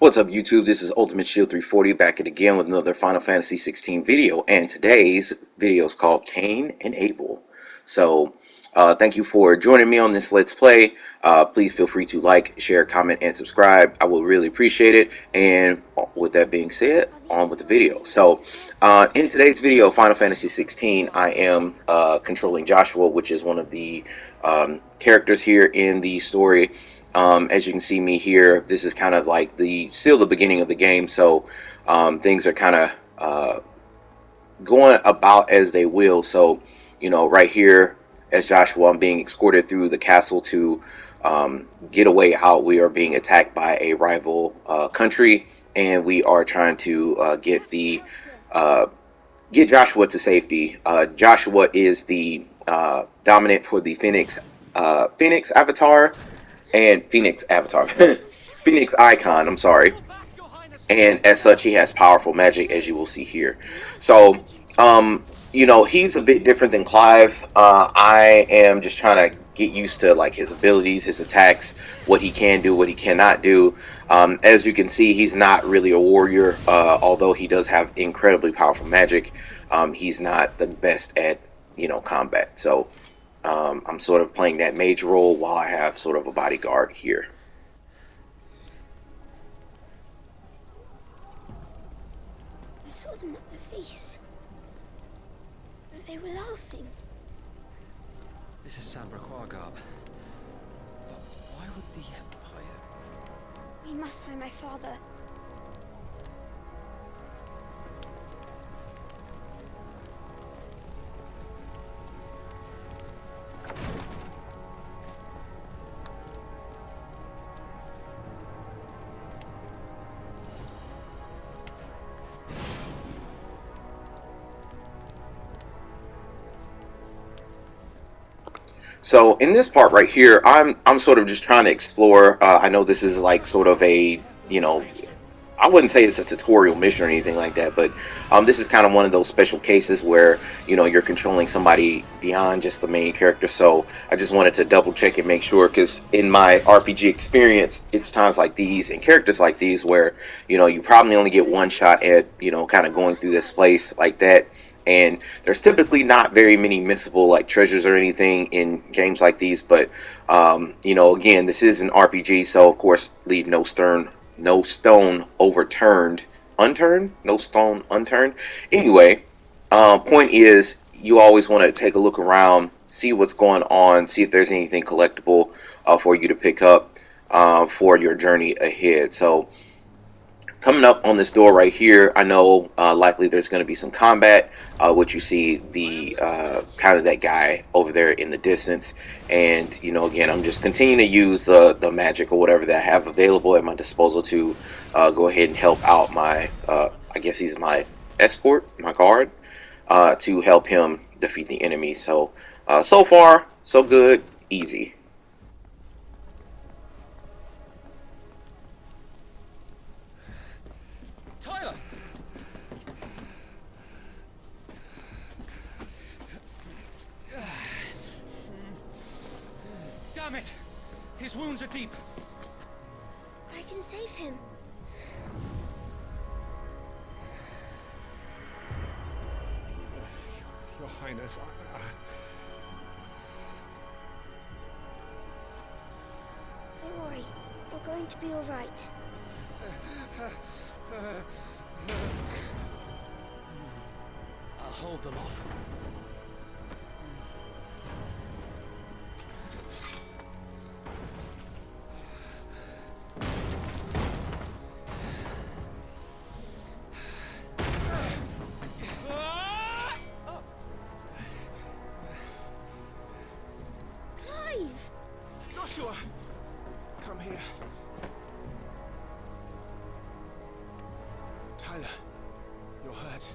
What's up YouTube? This is Ultimate Shield 340 back at again with another Final Fantasy 16 video, and today's video is called Cain and Abel. So thank you for joining me on this Let's Play. Please feel free to like, share, comment, and subscribe. I will really appreciate it. And with that being said, on with the video. So in today's video, Final Fantasy 16, I am controlling Joshua, which is one of the characters here in the story. As you can see me here, this is kind of like still the beginning of the game, so things are kind of going about as they will. So, you know, right here as Joshua, I'm being escorted through the castle to get a way out. We are being attacked by a rival country, and we are trying to get Joshua to safety. Joshua is the dominant for the Phoenix avatar. And Phoenix avatar, Phoenix Eikon, I'm sorry. And as such, he has powerful magic, as you will see here. So, you know, he's a bit different than Clive. I am just trying to get used to like his abilities, his attacks, what he can do, what he cannot do. As you can see, he's not really a warrior, although he does have incredibly powerful magic. He's not the best at, you know, combat. So I'm sort of playing that mage role while I have sort of a bodyguard here. I saw them at the feast. They were laughing. This is Sambra Quagab. But why would the Empire? We must find my father. So in this part right here, I'm sort of just trying to explore. I know this is like sort of a, you know, I wouldn't say it's a tutorial mission or anything like that, but this is kind of one of those special cases where, you know, you're controlling somebody beyond just the main character. So I just wanted to double check and make sure, because in my RPG experience, it's times like these and characters like these where, you know, you probably only get one shot at, you know, kind of going through this place like that. And there's typically not very many missable like treasures or anything in games like these, but you know, again, this is an RPG, so of course leave no stone unturned. Anyway, point is, you always want to take a look around, see what's going on, see if there's anything collectible for you to pick up for your journey ahead. So coming up on this door right here, I know likely there's going to be some combat, which you see the kind of that guy over there in the distance. And, you know, again, I'm just continuing to use the magic or whatever that I have available at my disposal to go ahead and help out my, I guess he's my escort, my guard, to help him defeat the enemy. So, so far, so good, easy. Damn it! His wounds are deep. I can save him. Your Highness, Don't worry. You're going to be all right. I'll hold them off. Joshua! Come here. Tyler, you're hurt.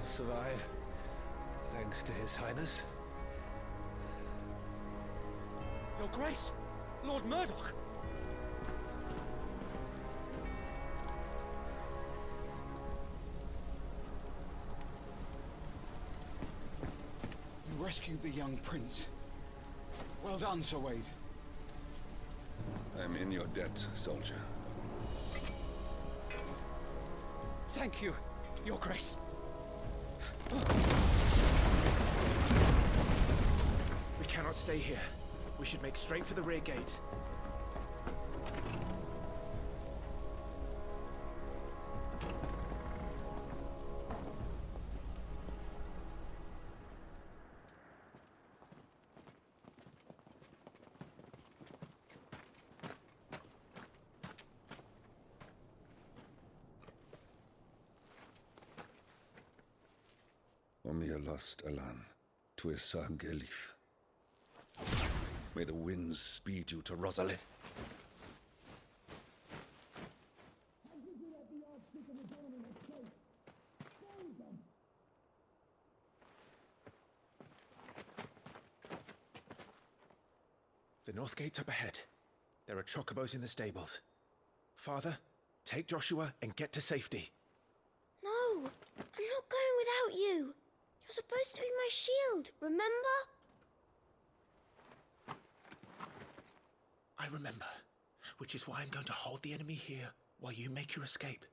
I'll survive, thanks to His Highness. Your Grace, Lord Murdoch. You rescued the young prince. Well done, Sir Wade. I'm in your debt, soldier. Thank you, Your Grace. We cannot stay here. We should make straight for the rear gate. Om ihr lost Alan, Tuisa Gelif. May the winds speed you to Rosalith. The north gate's up ahead. There are chocobos in the stables. Father, take Joshua and get to safety. No, I'm not going without you. You're supposed to be my shield, remember? I remember, which is why I'm going to hold the enemy here while you make your escape.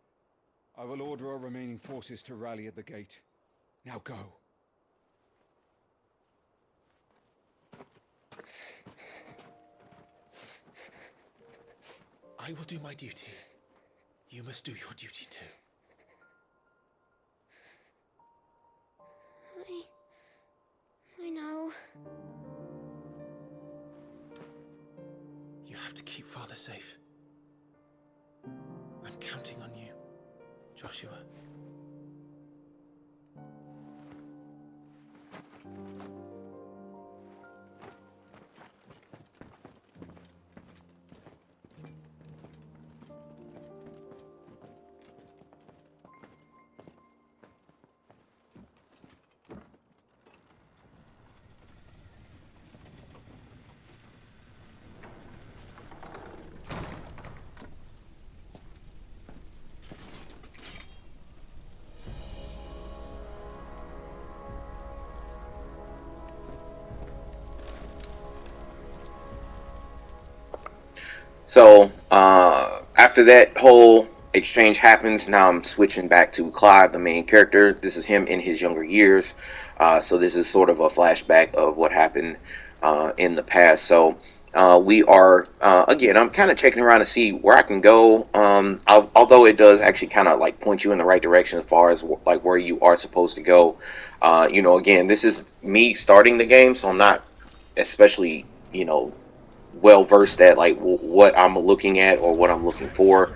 I will order our remaining forces to rally at the gate. Now go. I will do my duty. You must do your duty too. I know. You have to keep Father safe. I'm counting on you, Joshua. So after that whole exchange happens, now I'm switching back to Clive, the main character. This is him in his younger years. So this is sort of a flashback of what happened in the past. So we are again, I'm kind of checking around to see where I can go. Although it does actually kind of like point you in the right direction as far as like where you are supposed to go. Again, this is me starting the game, so I'm not especially well versed at like what I'm looking at or what I'm looking for.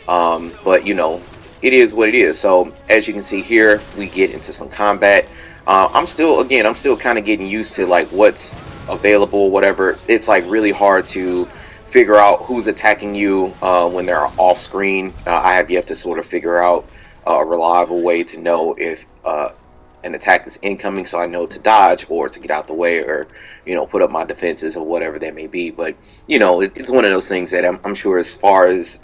But it is what it is. So as you can see here, we get into some combat. I'm still kind of getting used to like what's available, whatever. It's like really hard to figure out who's attacking you when they're off screen. I have yet to sort of figure out a reliable way to know if an attack is incoming, so I know to dodge or to get out the way, or put up my defenses or whatever that may be. But it's one of those things that I'm sure as far as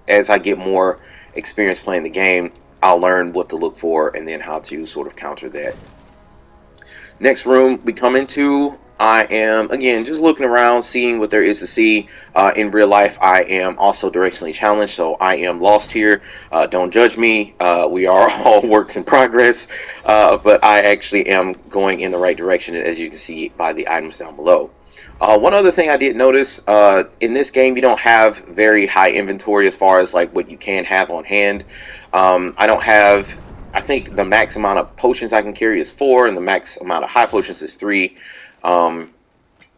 as I get more experience playing the game, I'll learn what to look for and then how to sort of counter that. Next room we come into, I am again just looking around, seeing what there is to see. In real life, I am also directionally challenged, so I am lost here. Don't judge me. We are all works in progress, but I actually am going in the right direction, as you can see by the items down below. One other thing I did notice, in this game, you don't have very high inventory as far as like what you can have on hand. I think the max amount of potions I can carry is 4, and the max amount of high potions is 3.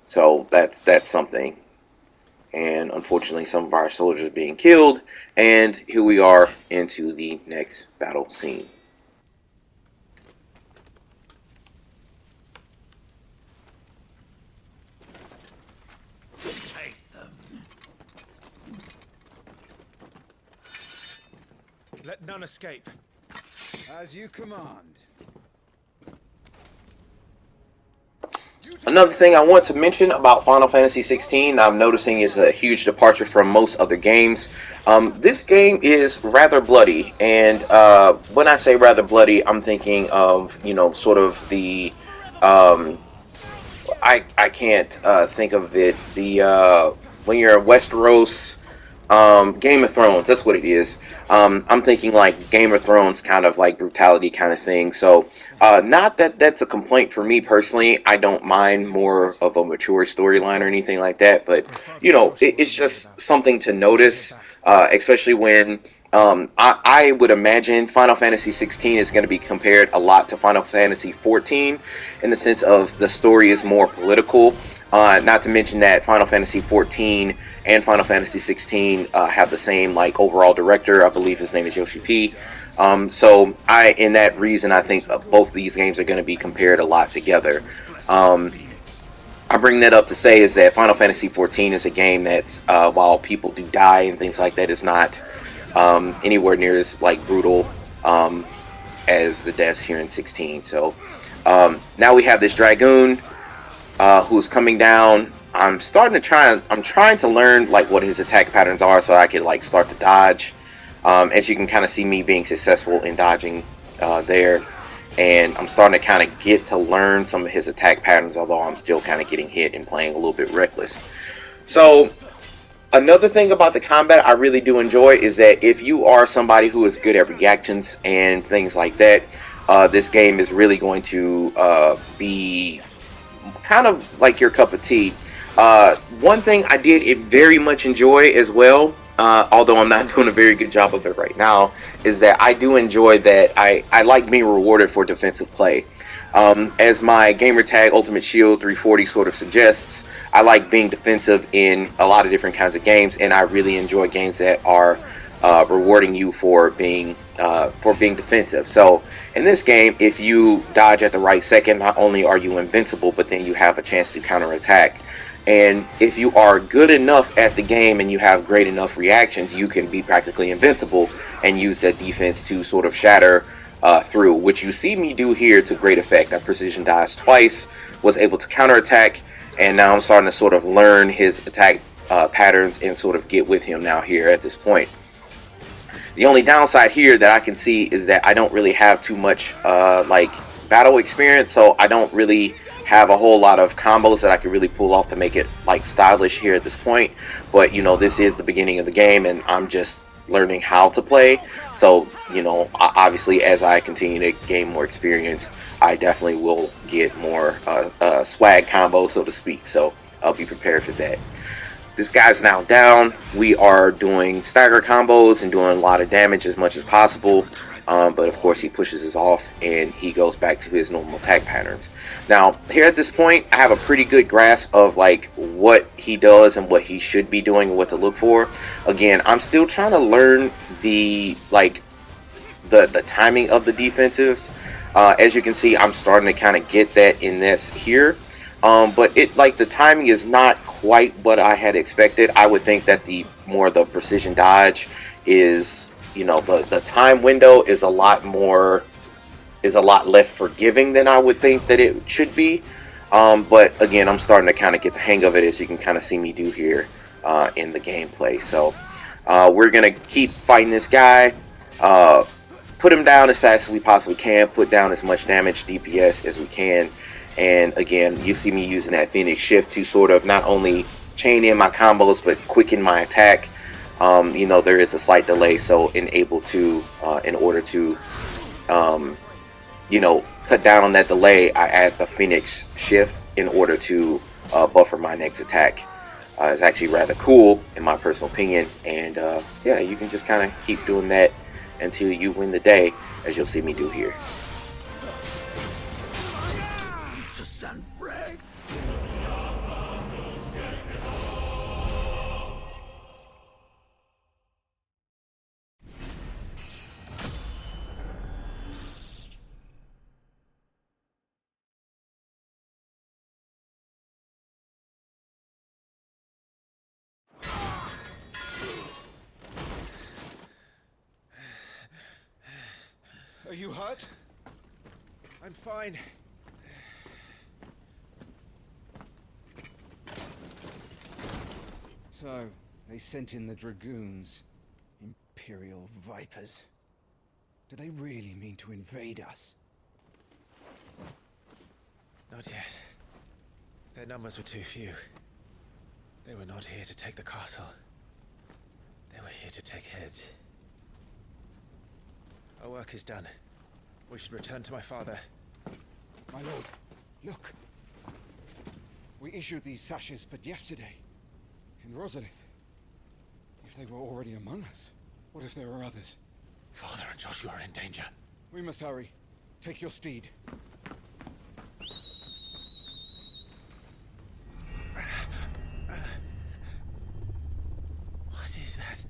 So that's something. And unfortunately, some of our soldiers are being killed. And here we are into the next battle scene. Take them. Let none escape. As you command. Another thing I want to mention about Final Fantasy 16, I'm noticing is a huge departure from most other games. This game is rather bloody, and when I say rather bloody, I'm thinking of sort of the I can't think of it. The when you're in Westeros, Game of Thrones. That's what it is. I'm thinking like Game of Thrones kind of like brutality kind of thing. So, not that that's a complaint for me personally. I don't mind more of a mature storyline or anything like that. But it's just something to notice, especially when. I would imagine Final Fantasy 16 is going to be compared a lot to Final Fantasy 14 in the sense of the story is more political. Not to mention that Final Fantasy 14 and Final Fantasy 16 have the same like overall director. I believe his name is Yoshi P. So in that reason, I think both of these games are going to be compared a lot together. Um, I bring that up to say is that Final Fantasy 14 is a game that's while people do die and things like that, is not anywhere near as like brutal as the deaths here in 16. So now we have this Dragoon who's coming down. I'm trying to learn like what his attack patterns are so I can like start to dodge. As you can kind of see me being successful in dodging there. And I'm starting to kind of get to learn some of his attack patterns, although I'm still kind of getting hit and playing a little bit reckless. So another thing about the combat I really do enjoy is that if you are somebody who is good at reactions and things like that, this game is really going to be kind of like your cup of tea. One thing I did very much enjoy as well, although I'm not doing a very good job of it right now, is that I do enjoy that I like being rewarded for defensive play. As my gamertag Ultimate Shield 340 sort of suggests, I like being defensive in a lot of different kinds of games, and I really enjoy games that are rewarding you for being defensive. So in this game, if you dodge at the right second, not only are you invincible, but then you have a chance to counterattack. And if you are good enough at the game and you have great enough reactions, you can be practically invincible and use that defense to sort of shatter through, which you see me do here to great effect. I precision dodged twice, was able to counterattack, and now I'm starting to sort of learn his attack patterns and sort of get with him now here at this point. The only downside here that I can see is that I don't really have too much like battle experience, so I don't really have a whole lot of combos that I can really pull off to make it like stylish here at this point. But this is the beginning of the game, and I'm just learning how to play. So obviously, as I continue to gain more experience, I definitely will get more swag combos, so to speak. So I'll be prepared for that. This guy's now down. We are doing stagger combos and doing a lot of damage as much as possible. But of course he pushes us off and he goes back to his normal attack patterns. Now here at this point I have a pretty good grasp of like what he does and what he should be doing and what to look for. Again, I'm still trying to learn the timing of the defensives. As you can see, I'm starting to kind of get that in this here. But the timing is not quite what I had expected. I would think that the precision dodge is, the time window is a lot less forgiving than I would think that it should be. But again, I'm starting to kind of get the hang of it, as you can kind of see me do here in the gameplay. So we're gonna keep fighting this guy. Put him down as fast as we possibly can. Put down as much damage DPS as we can. And again, you see me using that Phoenix Shift to sort of not only chain in my combos, but quicken my attack. There is a slight delay, so in order to cut down on that delay, I add the Phoenix Shift in order to buffer my next attack. It's actually rather cool, in my personal opinion. And yeah, you can just kind of keep doing that until you win the day, as you'll see me do here. Are you hurt? I'm fine. So, they sent in the Dragoons. Imperial Vipers. Do they really mean to invade us? Not yet. Their numbers were too few. They were not here to take the castle. They were here to take heads. Our work is done. We should return to my father. My lord, look. We issued these sashes but yesterday, in Rosalith. If they were already among us, what if there were others? Father and Joshua are in danger. We must hurry. Take your steed. What is that?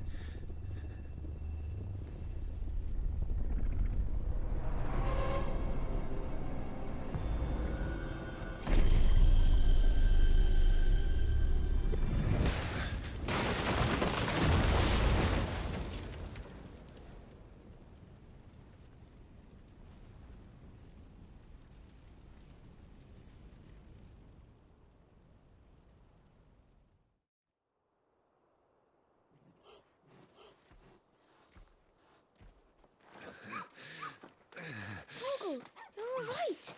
Uncle, you're all right.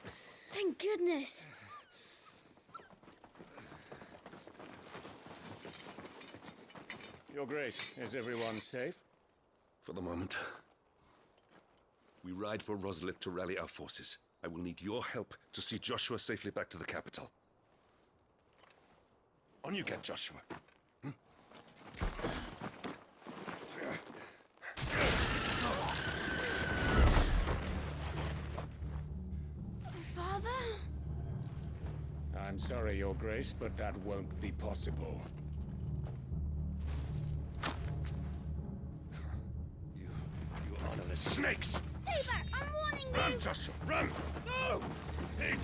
Thank goodness. Your Grace, is everyone safe? For the moment. We ride for Rosalith to rally our forces. I will need your help to see Joshua safely back to the capital. On you get, Joshua. Father? I'm sorry, Your Grace, but that won't be possible. You honorless snakes! Stay back! I'm warning you! Run, Joshua, run! No! Hey.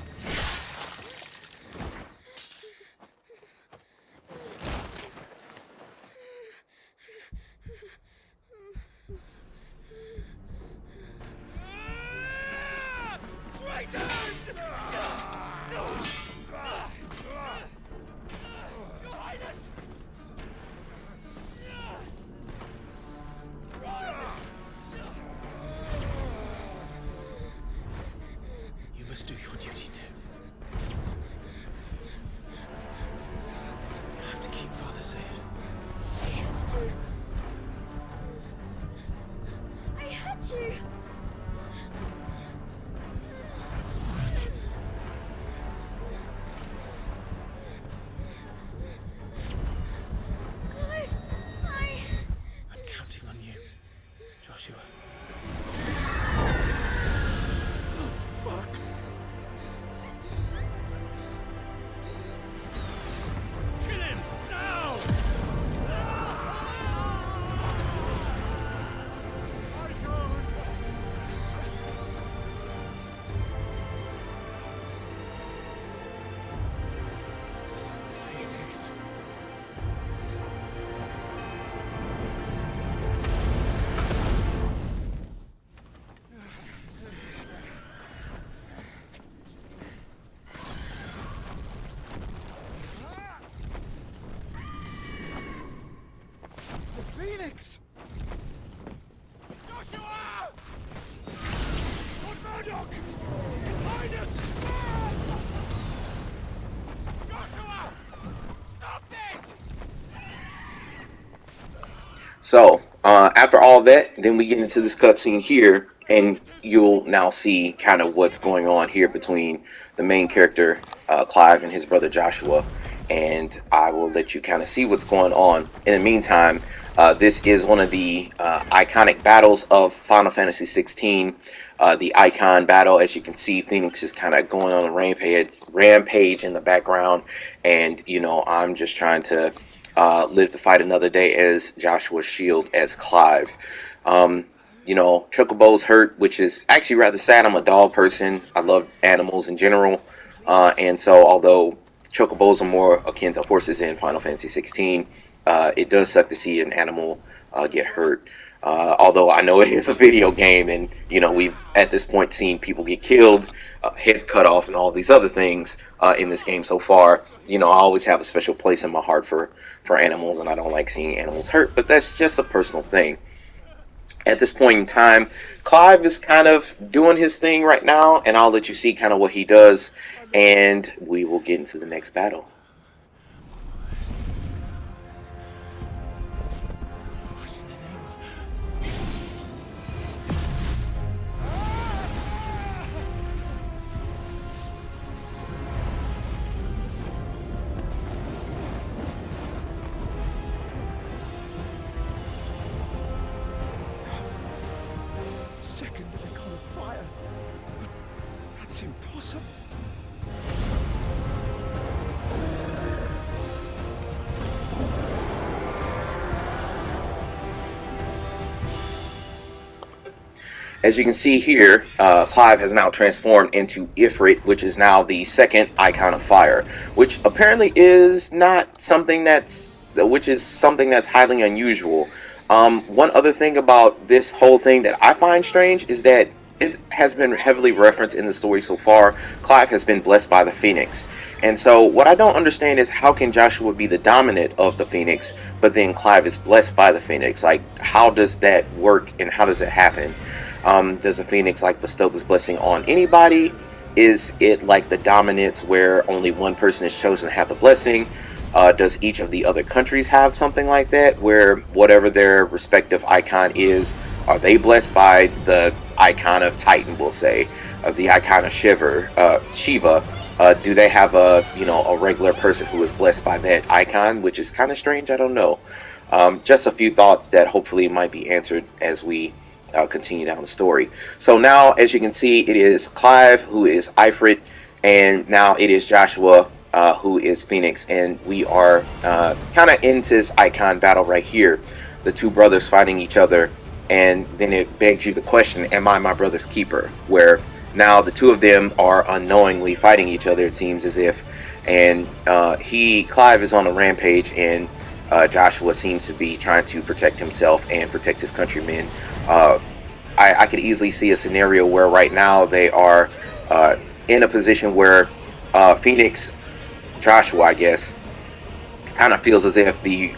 Traitors! Your Highness! You must do your duty too. You have to keep Father safe. I have to. I had to. Clive, I'm counting on you, Joshua. Fuck! Kill him! Now! Phoenix. The Phoenix! Joshua! Lord Murdoch! His Highness! Joshua! Stop this! So, after all that, then we get into this cutscene here, and you'll now see kind of what's going on here between the main character, Clive, and his brother Joshua. And I will let you kind of see what's going on. In the meantime, this is one of the iconic battles of Final Fantasy 16. The Eikon battle, as you can see, Phoenix is kind of going on a rampage in the background, and I'm just trying to live to fight another day as Joshua's shield as Clive. Chocobo's hurt, which is actually rather sad. I'm a dog person. I love animals in general, and so although Chocobos are more akin to horses in Final Fantasy 16, it does suck to see an animal get hurt. Although I know it is a video game, and we've at this point seen people get killed, heads cut off, and all these other things in this game so far. I always have a special place in my heart for animals, and I don't like seeing animals hurt. But that's just a personal thing. At this point in time, Clive is kind of doing his thing right now, and I'll let you see kind of what he does, and we will get into the next battle. second icon of fire. But that's impossible. As you can see here, Clive has now transformed into Ifrit, which is now the second icon of fire, which apparently is not something which is something that's highly unusual. One other thing about this whole thing that I find strange is that it has been heavily referenced in the story so far. Clive has been blessed by the Phoenix. And so what I don't understand is, how can Joshua be the dominant of the Phoenix, but then Clive is blessed by the Phoenix? Like, how does that work and how does it happen? Does the Phoenix like bestow this blessing on anybody? Is it like the dominance where only one person is chosen to have the blessing? Does each of the other countries have something like that, where whatever their respective icon is, are they blessed by the icon of Titan, we'll say, the icon of Shiva? Do they have a regular person who is blessed by that icon, which is kind of strange? I don't know. Just a few thoughts that hopefully might be answered as we continue down the story. So now, as you can see, it is Clive who is Ifrit, and now it is Joshua who is Phoenix, and we are kind of into this icon battle right here. The two brothers fighting each other, and then it begs you the question, am I my brother's keeper? Where now the two of them are unknowingly fighting each other, it seems as if, and Clive is on a rampage, and Joshua seems to be trying to protect himself and protect his countrymen. I could easily see a scenario where right now they are in a position where Phoenix, Joshua, I guess, kind of feels as if the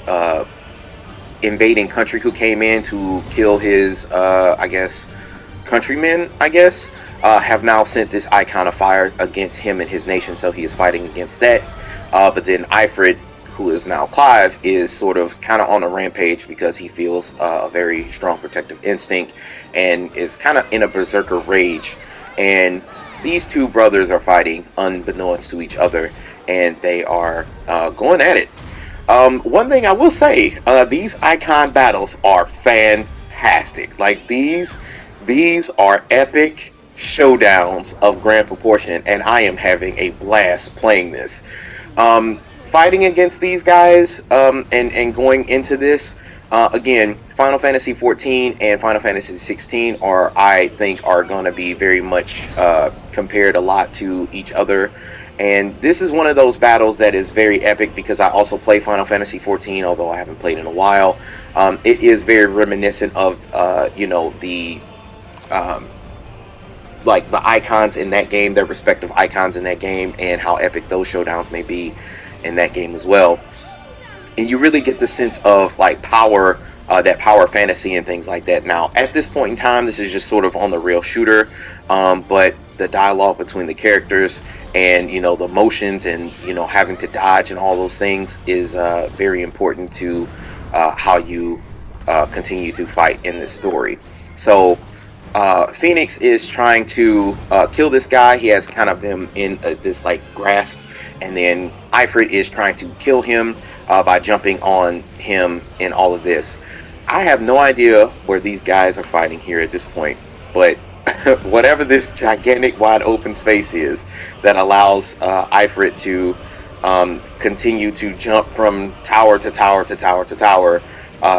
invading country who came in to kill his, countrymen, have now sent this icon of fire against him and his nation, so he is fighting against that. But then Ifrit, who is now Clive, is sort of kind of on a rampage because he feels a very strong protective instinct and is kind of in a berserker rage. And these two brothers are fighting unbeknownst to each other, and they are going at it. One thing I will say, these icon battles are fantastic. Like, these are epic showdowns of grand proportion, and I am having a blast playing this. Fighting against these guys and going into this, again, Final Fantasy 14 and Final Fantasy 16 I think are going to be very much compared a lot to each other. And this is one of those battles that is very epic because I also play Final Fantasy 14, although I haven't played in a while. It is very reminiscent of, the icons in that game, their respective icons in that game, and how epic those showdowns may be in that game as well. And you really get the sense of like power, that power fantasy and things like that. Now, at this point in time, this is just sort of on the rail shooter, but the dialogue between the characters and the motions and having to dodge and all those things is very important to how you continue to fight in this story. So Phoenix is trying to kill this guy. He has kind of him in this like grasp, and then Ifrit is trying to kill him by jumping on him in all of this. I have no idea where these guys are fighting here at this point, but whatever this gigantic wide open space is that allows Ifrit to continue to jump from tower to tower to tower to tower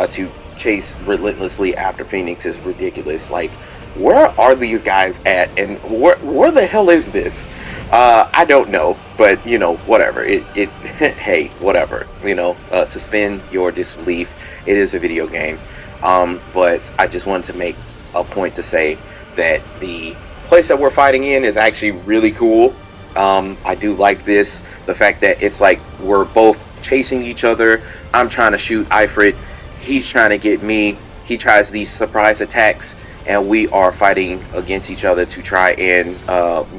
to chase relentlessly after Phoenix is ridiculous. Like, where are these guys at, and where the hell is this? I don't know, but whatever. Hey, whatever. Suspend your disbelief. It is a video game, but I just wanted to make a point to say that the place that we're fighting in is actually really cool. I do like this. The fact that it's like we're both chasing each other. I'm trying to shoot Ifrit. He's trying to get me. He tries these surprise attacks, and we are fighting against each other to try and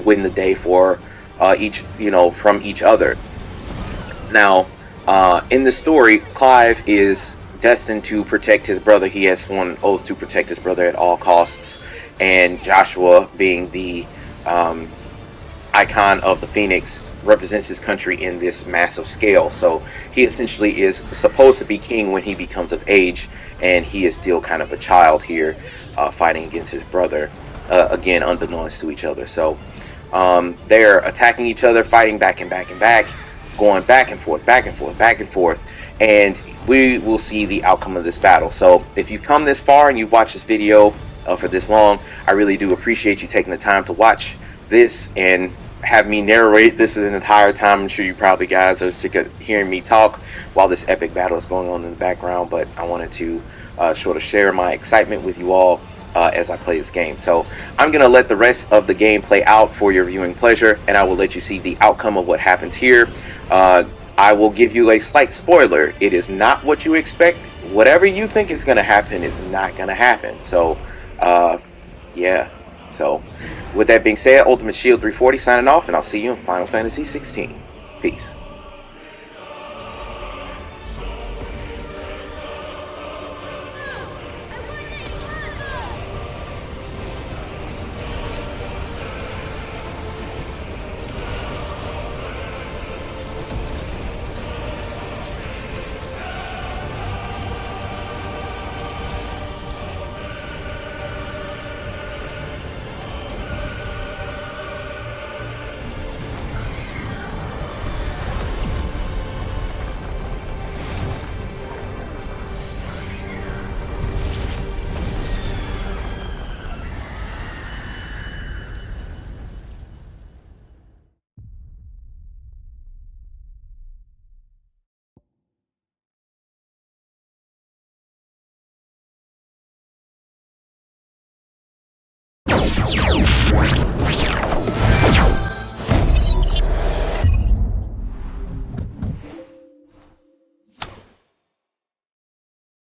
win the day for from each other. Now, in the story, Clive is destined to protect his brother. He has sworn oath to protect his brother at all costs. And Joshua, being the icon of the Phoenix represents his country in this massive scale. So he essentially is supposed to be king when he becomes of age, and he is still kind of a child here, fighting against his brother, again unbeknownst to each other. So they're attacking each other, fighting back and back and back, going back and forth, back and forth, back and forth, and we will see the outcome of this battle. So if you've come this far and you've watched this video for this long, I really do appreciate you taking the time to watch this and have me narrate this an entire time. I'm sure you probably guys are sick of hearing me talk while this epic battle is going on in the background, but I wanted to sort of share my excitement with you all as I play this game. So I'm going to let the rest of the game play out for your viewing pleasure, and I will let you see the outcome of what happens here. I will give you a slight spoiler. It is not what you expect. Whatever you think is going to happen is not going to happen. So yeah. So with that being said, Ultimate Shield 340 signing off, and I'll see you in Final Fantasy 16. Peace.